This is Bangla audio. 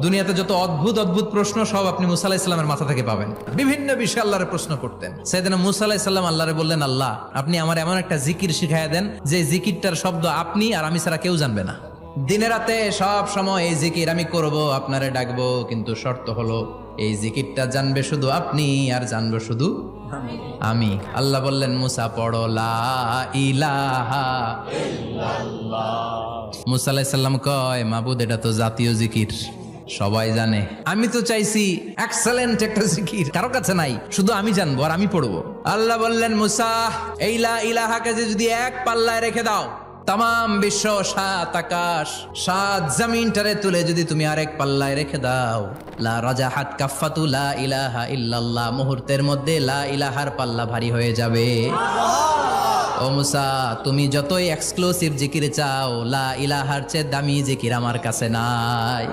দুনিয়াতে যত অদ্ভুত অদ্ভুত প্রশ্ন সব আপনি মুসা আলাহিস সাল্লামের মাথা থেকে পাবেন। বিভিন্ন বিষয়ে আল্লাহরে প্রশ্ন করতেন। সাইয়েদনা মুসা আলাহিস সাল্লাম আল্লাহরে বললেন, আল্লাহ আপনি আমার এমন একটা জিকির শিখাইয়া দেন যে জিকিরটার শব্দ আপনি আর আমি ছাড়া কেউ জানবে না। দিনে রাতে সব সময় এই জিকির আমি করব, আপনারে ডাকবো, কিন্তু শর্ত হলো এই জিকিরটা জানবে শুধু আপনি আর জানবো শুধু আমি। আল্লাহ বললেন, মুসা পড়ো লা ইলাহা ইল্লাল্লাহ। মুসা আলাইহিস সালাম কয়, মাবুদ এটা তো জাতীয় জিকির, সবাই জানে। আমি তো চাইছি এক্সেলেন্ট একটা জিকির, কারো কাছে নাই, শুধু আমি জানবো আর আমি পড়বো। আল্লাহ বললেন, মুসা এই লা ইলাহাকে যদি এক পাল্লায় রেখে দাও, তাম বিশ্ব, সাত আকাশ, সাত জমিনটারে তুলে যদি তুমি আরেক পাল্লায় রেখে দাও, লা রাজাহাত কাফাতু লা ইলাহা ইল্লাল্লাহ, মুহূর্তের মধ্যে লা ইলাহার পাল্লা ভারী হয়ে যাবে। ও মুসা, তুমি যতই এক্সক্লুসিভ জিকির চাও, লা ইলাহার চেয়ে দামি জিকির আমার কাছে নাই।